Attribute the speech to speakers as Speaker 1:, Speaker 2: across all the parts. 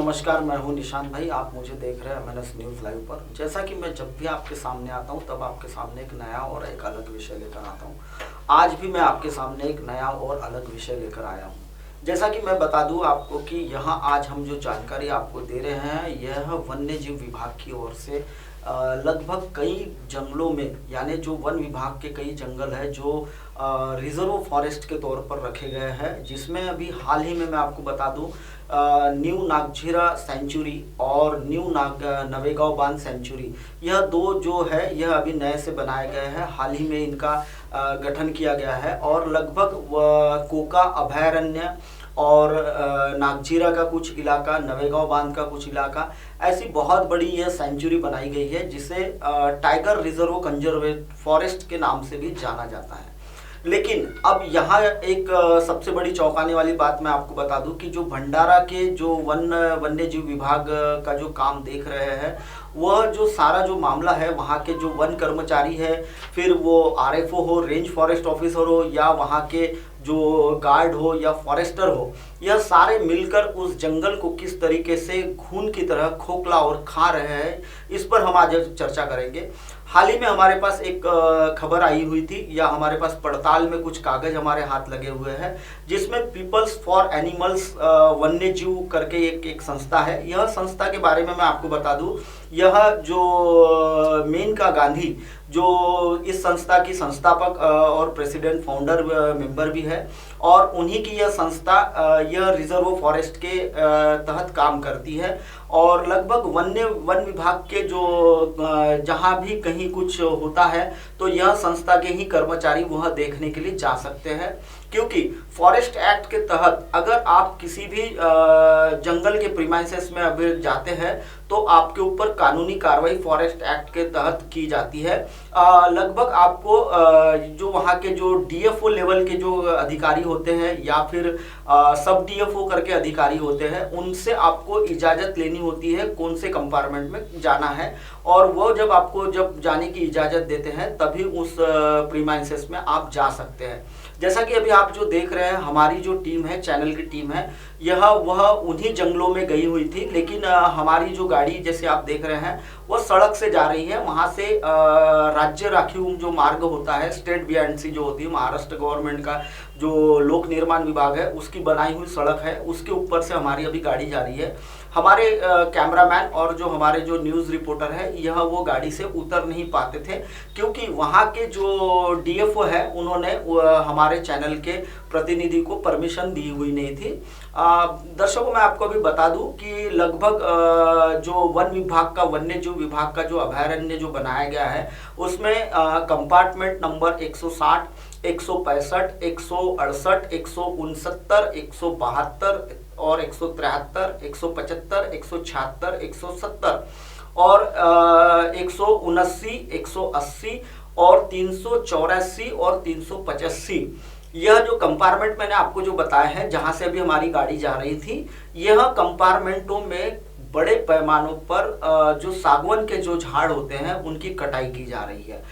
Speaker 1: नमस्कार, मैं हूं निशान भाई। आप मुझे देख रहे हैं एमएनएस न्यूज़ लाइव पर। जैसा कि मैं जब भी आपके सामने आता हूं तब आपके सामने एक नया और एक अलग विषय लेकर आता हूं। आज भी मैं आपके सामने एक नया और अलग विषय लेकर आया हूं। जैसा कि मैं बता दूं आपको कि यहाँ आज हम जो जानकारी आपको दे रहे हैं यह वन्य जीव विभाग की ओर से लगभग कई जंगलों में, यानी जो वन विभाग के कई जंगल है जो रिजर्व फॉरेस्ट के तौर पर रखे गए हैं, जिसमें अभी हाल ही में मैं आपको बता दूं न्यू नागझीरा सेंचुरी और नवेगांव बांध सेंचुरी, यह दो जो है यह अभी नए से बनाए गए हैं। हाल ही में इनका गठन किया गया है और लगभग कोका अभयारण्य और नागझीरा का कुछ इलाका, नवेगांव बांध का कुछ इलाका, ऐसी बहुत बड़ी यह सेंचुरी बनाई गई है जिसे टाइगर रिजर्व कंजर्वेट फॉरेस्ट के नाम से भी जाना जाता है। लेकिन अब यहाँ एक सबसे बड़ी चौंकाने वाली बात मैं आपको बता दूं कि जो भंडारा के जो वन्य जीव विभाग का जो काम देख रहे हैं, वह जो सारा जो मामला है, वहाँ के जो वन कर्मचारी है, फिर वो आरएफओ हो, रेंज फॉरेस्ट ऑफिसर हो, या वहाँ के जो गार्ड हो या फॉरेस्टर हो, यह सारे मिलकर उस जंगल को किस तरीके से खून की तरह खोखला और खा रहे हैं, इस पर हम आज चर्चा करेंगे। हाल ही में हमारे पास एक खबर आई हुई थी, या हमारे पास पड़ताल में कुछ कागज हमारे हाथ लगे हुए हैं, जिसमें पीपल्स फॉर एनिमल्स वन्य जीव करके एक संस्था है। यह संस्था के बारे में मैं आपको बता दूं, यह जो मेनका गांधी जो इस संस्था की संस्थापक और प्रेसिडेंट फाउंडर मेंबर भी है, और उन्हीं की यह संस्था यह रिजर्व फॉरेस्ट के तहत काम करती है। और लगभग वन विभाग के जो जहां भी कहीं कुछ होता है तो यह संस्था के ही कर्मचारी वह देखने के लिए जा सकते हैं, क्योंकि फॉरेस्ट एक्ट के तहत अगर आप किसी भी जंगल के प्रीमाइसेस में अभी जाते हैं तो आपके ऊपर कानूनी कार्रवाई फॉरेस्ट एक्ट के तहत की जाती है। लगभग आपको जो वहाँ के जो डीएफओ लेवल के जो अधिकारी होते हैं या फिर सब डीएफओ करके अधिकारी होते हैं, उनसे आपको इजाज़त लेनी होती है कौन से कंपार्टमेंट में जाना है, और वो जब जाने की इजाज़त देते हैं तभी उस प्रीमाइसेस में आप जा सकते हैं। जैसा कि अभी आप जो देख रहे हैं, हमारी जो टीम है, चैनल की टीम है, वह उन्हीं जंगलों में गई हुई थी। लेकिन हमारी जो गाड़ी जैसे आप देख रहे हैं वो सड़क से जा रही है। वहाँ से राज्य राखीव जो मार्ग होता है, स्टेट बीएंडसी जो होती है, महाराष्ट्र गवर्नमेंट का जो लोक निर्माण विभाग है, उसकी बनाई हुई सड़क है, उसके ऊपर से हमारी अभी गाड़ी जा रही है। हमारे कैमरामैन और जो हमारे जो न्यूज़ रिपोर्टर है, वो गाड़ी से उतर नहीं पाते थे, क्योंकि वहाँ के जो डीएफओ है उन्होंने हमारे चैनल के प्रतिनिधि को परमिशन दी हुई नहीं थी। दर्शकों, मैं आपको अभी बता दूं कि लगभग जो वन विभाग का, वन्य जीव विभाग का जो अभयारण्य जो बनाया गया है, उसमें कंपार्टमेंट नंबर 160, 165, 168, 169, 172 और 173, 175, 176, 170 और 179, 180 और 384 और 385, यह जो कंपार्टमेंट मैंने आपको जो बताया है, जहां से अभी हमारी गाड़ी जा रही थी, यह कंपार्टमेंटों में बड़े पैमानों पर जो सागवान के जो झाड़ होते हैं उनकी कटाई की जा रही है।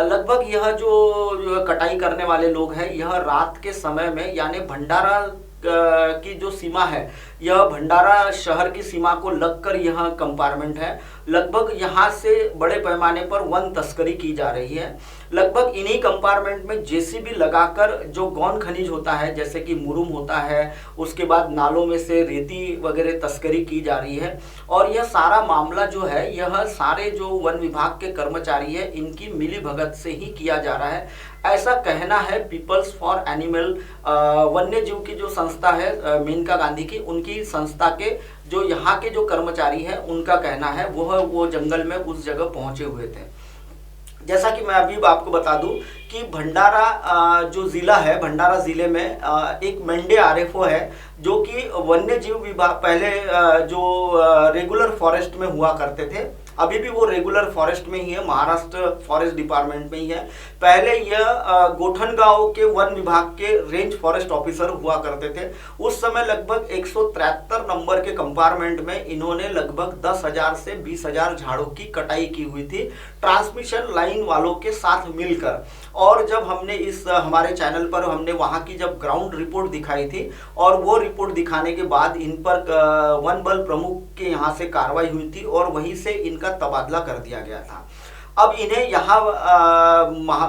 Speaker 1: लगभग यह जो कटाई करने वाले लोग हैं, यह रात के समय में, यानी भंडारा की जो सीमा है, यह भंडारा शहर की सीमा को लगकर यह कंपार्टमेंट है। लगभग यहाँ से बड़े पैमाने पर वन तस्करी की जा रही है। लगभग इन्हीं कंपार्टमेंट में जेसीबी लगाकर जो गौन खनिज होता है, जैसे कि मुरुम होता है, उसके बाद नालों में से रेती वगैरह तस्करी की जा रही है। और यह सारा मामला जो है, यह सारे जो वन विभाग के कर्मचारी है, इनकी मिलीभगत से ही किया जा रहा है, ऐसा कहना है पीपल्स फॉर एनिमल वन्य जीव की जो संस्था है मेनका गांधी की, उनकी संस्था के जो यहाँ के जो कर्मचारी हैं उनका कहना है। वो जंगल में उस जगह पहुंचे हुए थे। जैसा कि मैं अभी आपको बता दूं कि भंडारा जो जिला है, भंडारा जिले में एक मंडे आरएफओ है, जो कि वन्य जीव विभाग पहले जो रेगुलर फॉरेस्ट में हुआ करते थे, अभी भी वो रेगुलर फॉरेस्ट में ही है, महाराष्ट्र फॉरेस्ट डिपार्टमेंट में ही है। पहले यह गोठनगांव के वन विभाग के रेंज फॉरेस्ट ऑफिसर हुआ करते थे। उस समय लगभग 173 नंबर के कंपार्टमेंट में इन्होंने लगभग 10,000 से 20,000 झाड़ों की कटाई की हुई थी ट्रांसमिशन लाइन वालों के साथ मिलकर। और जब हमने इस हमारे चैनल पर हमने वहां की जब ग्राउंड रिपोर्ट दिखाई थी और वो रिपोर्ट दिखाने के बाद इन पर वन बल प्रमुख के यहाँ से कार्रवाई हुई थी और वहीं से इनका तबादला कर दिया गया था। अब इन्हें यहाँ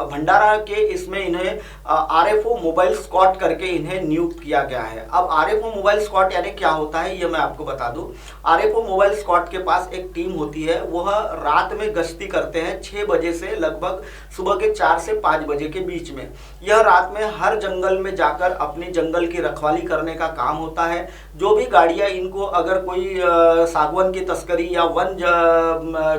Speaker 1: भंडारा के इसमें इन्हें आरएफओ मोबाइल स्क्वाड करके इन्हें नियुक्त किया गया है। अब आरएफओ मोबाइल स्क्वाड यानी क्या होता है ये मैं आपको बता दूं। आरएफओ मोबाइल स्क्वाड के पास एक टीम होती है, वह रात में गश्ती करते हैं 6 बजे से लगभग सुबह के 4 से 5 बजे के बीच में। यह रात में हर जंगल में जाकर अपनी जंगल की रखवाली करने का काम होता है। जो भी गाड़ियां इनको अगर कोई सागवान की तस्करी या वन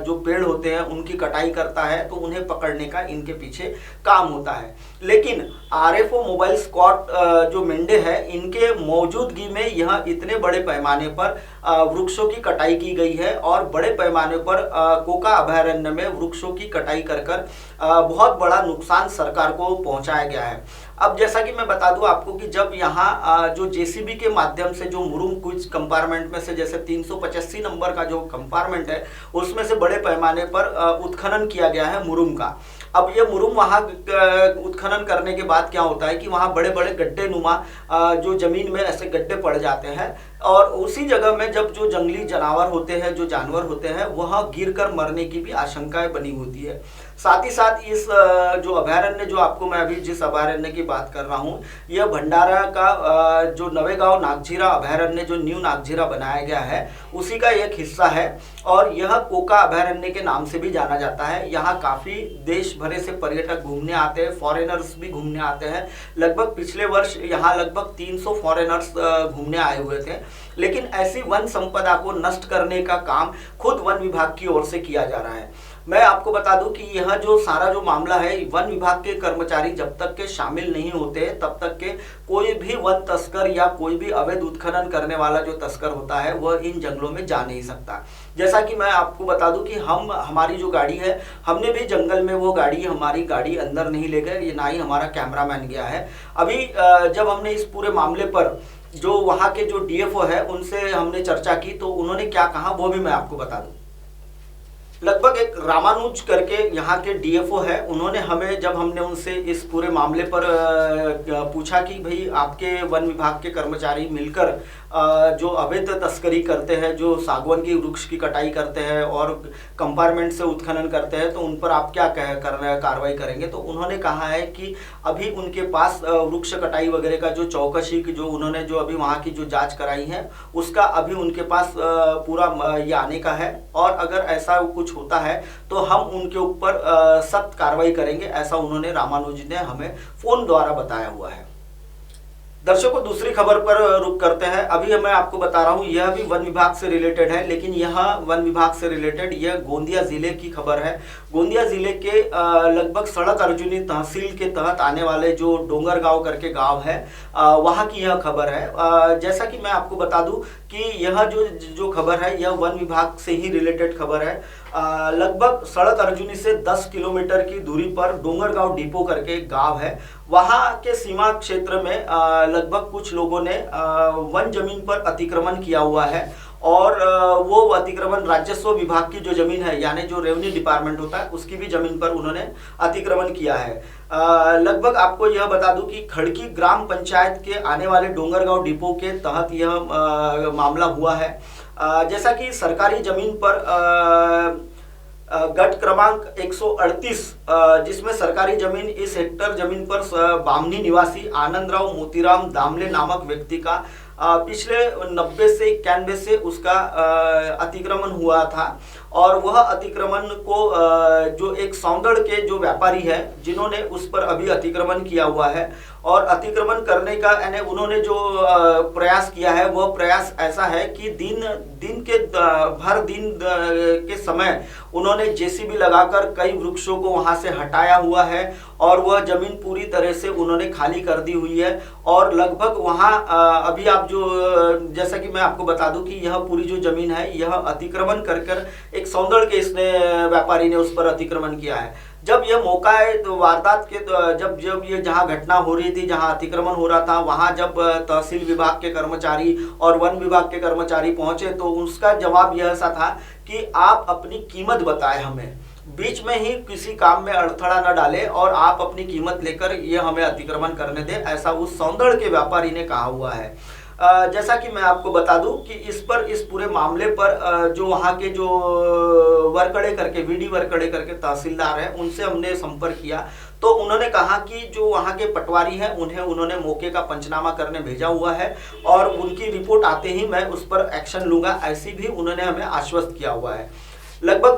Speaker 1: जो पेड़ होते हैं उनकी कटाई करता है तो उन्हें पकड़ने का इनके पीछे काम होता है। लेकिन आरएफओ मोबाइल स्क्वाड जो मेंढे है इनके मौजूदगी में यह इतने बड़े पैमाने पर वृक्षों की कटाई की गई है और बड़े पैमाने पर कोका अभयारण्य में वृक्षों की कटाई कर बहुत बड़ा नुकसान सरकार को पहुंचाया गया है। अब जैसा कि मैं बता दूं आपको कि जब यहाँ जो जेसीबी के माध्यम से जो मुरुम कुछ कंपार्टमेंट में से जैसे 385 नंबर का जो कंपार्टमेंट है उसमें से बड़े पैमाने पर उत्खनन किया गया है मुरुम का। अब ये मुरुम वहाँ उत्खनन करने के बाद क्या होता है कि वहाँ बड़े बड़े गड्ढे नुमा जो जमीन में ऐसे गड्ढे पड़ जाते हैं और उसी जगह में जब जो जंगली जानवर होते हैं जो जानवर होते हैं वह गिरकर मरने की भी आशंकाएं बनी होती है। साथ ही साथ इस जो अभयारण्य जो आपको मैं अभी जिस अभयारण्य की बात कर रहा हूँ यह भंडारा का जो नवेगांव नागझीरा अभयारण्य जो न्यू नागझीरा बनाया गया है उसी का एक हिस्सा है और यह कोका अभयारण्य के नाम से भी जाना जाता है। यहाँ काफी देश भरे से पर्यटक घूमने आते हैं, फॉरेनर्स भी घूमने आते हैं। लगभग पिछले वर्ष यहाँ लगभग 300 फॉरेनर्स घूमने आए हुए थे। लेकिन ऐसी वन संपदा को नष्ट करने का काम खुद वन विभाग की ओर से किया जा रहा है। मैं आपको बता दूं कि यह जो सारा जो मामला है वन विभाग के कर्मचारी जब तक के शामिल नहीं होते तब तक के कोई भी वन तस्कर या कोई भी अवैध उत्खनन करने वाला जो तस्कर होता है वह इन जंगलों में जा नहीं सकता। जैसा कि मैं आपको बता दूं कि हमारी जो गाड़ी है हमने भी जंगल में वो गाड़ी हमारी गाड़ी अंदर नहीं ले गए, ये ना ही हमारा कैमरामैन गया है। अभी जब हमने इस पूरे मामले पर जो वहाँ के जो डीएफओ है उनसे हमने चर्चा की तो उन्होंने क्या कहा वो भी मैं आपको बता दूं। लगभग एक रामानुज करके यहाँ के डीएफओ है, उन्होंने हमें जब हमने उनसे इस पूरे मामले पर पूछा कि भाई आपके वन विभाग के कर्मचारी मिलकर जो अवैध तस्करी करते हैं, जो सागवान की वृक्ष की कटाई करते हैं और कंपार्टमेंट से उत्खनन करते हैं तो उन पर आप क्या कार्रवाई करेंगे। तो उन्होंने कहा है कि अभी उनके पास वृक्ष कटाई वगैरह का जो चौकसी जो उन्होंने जो अभी वहाँ की जो जाँच कराई है उसका अभी उनके पास पूरा ये आने का है और अगर ऐसा कुछ होता है तो हम उनके ऊपर सख्त कार्रवाई करेंगे, ऐसा उन्होंने रामानुज ने हमें फोन द्वारा बताया हुआ है। दर्शकों दूसरी खबर पर रुक करते हैं। अभी मैं आपको बता रहा हूँ यह भी वन विभाग से रिलेटेड है, लेकिन यह वन विभाग से रिलेटेड यह गोंदिया जिले की खबर है। गोंदिया जिले के लगभग सड़क अर्जुनी तहसील के तहत आने वाले जो डोंगरगांव करके गांव है वहाँ की यह खबर है। जैसा कि मैं आपको बता दूं कि यह जो खबर है यह वन विभाग से ही रिलेटेड खबर है। लगभग सड़क अर्जुनी से 10 किलोमीटर की दूरी पर डोंगरगांव डिपो करके एक गांव है। वहां के सीमा क्षेत्र में लगभग कुछ लोगों ने वन जमीन पर अतिक्रमण किया हुआ है और वो अतिक्रमण राजस्व विभाग की जो जमीन है यानी जो रेवेन्यू डिपार्टमेंट होता है उसकी भी जमीन पर उन्होंने अतिक्रमण किया है। लगभग आपको यह बता दूं कि खड़की ग्राम पंचायत के आने वाले डोंगरगांव डिपो के तहत यह मामला हुआ है। जैसा कि सरकारी जमीन पर गट क्रमांक 138 जिसमें सरकारी जमीन इस हेक्टर जमीन पर बामनी निवासी आनंदराव मोतीराम दामले नामक व्यक्ति का पिछले 90 से 91 से उसका अतिक्रमण हुआ था और वह अतिक्रमण को जो एक सौंदड़ के जो व्यापारी है जिन्होंने उस पर अभी अतिक्रमण किया हुआ है और अतिक्रमण करने का यानी उन्होंने जो प्रयास किया है वह प्रयास ऐसा है कि दिन के समय उन्होंने जेसीबी लगाकर कई वृक्षों को वहां से हटाया हुआ है और वह जमीन पूरी तरह से उन्होंने खाली कर दी हुई है और लगभग वहां अभी आप जो जैसा कि मैं आपको बता दूं कि यह पूरी जो जमीन है यह अतिक्रमण कर एक सौंदर्य के इसने व्यापारी ने उस पर अतिक्रमण किया है। जब यह मौका है तो वारदात के जब ये जहां घटना हो रही थी, जहां अतिक्रमण हो रहा था, वहां जब तहसील विभाग के कर्मचारी और वन विभाग के कर्मचारी पहुंचे तो उसका जवाब यह सा था कि आप अपनी कीमत बताएं हमें, बीच में ही किसी काम में अड़थड़ा न डाले और आप अपनी कीमत लेकर ये हमें अतिक्रमण करने दें, ऐसा उस सौंदर्य के व्यापारी ने कहा हुआ है। जैसा कि मैं आपको बता दूं कि इस पूरे मामले पर जो वहाँ के जो वरकड़े करके वीडी वरकड़े करके तहसीलदार हैं उनसे हमने संपर्क किया तो उन्होंने कहा कि जो वहाँ के पटवारी हैं उन्होंने मौके का पंचनामा करने भेजा हुआ है और उनकी रिपोर्ट आते ही मैं उस पर एक्शन लूँगा, ऐसी भी उन्होंने हमें आश्वस्त किया हुआ है। लगभग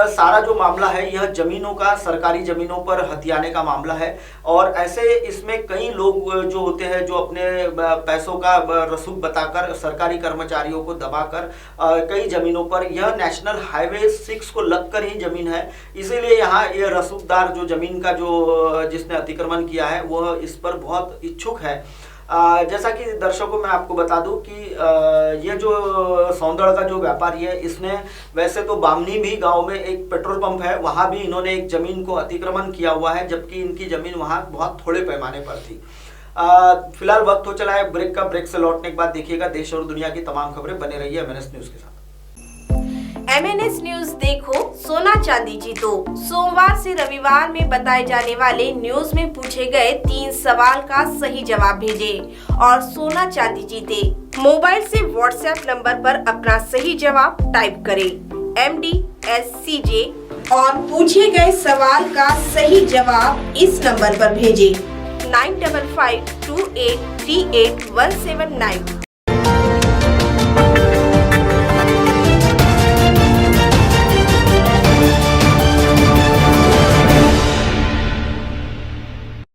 Speaker 1: सारा जो मामला है यह जमीनों का, सरकारी जमीनों पर हथियाने का मामला है और ऐसे इसमें कई लोग जो होते हैं जो अपने पैसों का रसूख बताकर सरकारी कर्मचारियों को दबाकर कई जमीनों पर, यह नेशनल हाईवे 6 को लगकर ही जमीन है, इसीलिए यहाँ ये रसूखदार जो जमीन का जो जिसने अतिक्रमण किया है वह इस पर बहुत इच्छुक है। जैसा कि दर्शकों मैं आपको बता दूं कि ये जो सौंदर्य का जो व्यापारी है इसने वैसे तो बामनी भी गांव में एक पेट्रोल पंप है, वहां भी इन्होंने एक जमीन को अतिक्रमण किया हुआ है, जबकि इनकी जमीन वहां बहुत थोड़े पैमाने पर थी। फिलहाल वक्त हो चला है ब्रेक का। ब्रेक से लौटने के बाद देखिएगा देश और दुनिया की तमाम खबरें। बने रहिए MNS न्यूज के साथ।
Speaker 2: MNS न्यूज देखो, सोना चांदी जीतो। सोमवार से रविवार में बताए जाने वाले न्यूज में पूछे गए 3 सवाल का सही जवाब भेजे और सोना चांदी जीते। मोबाइल से WhatsApp नंबर पर अपना सही जवाब टाइप करें MDSCJ और पूछे गए सवाल का सही जवाब इस नंबर पर भेजे 9552838179।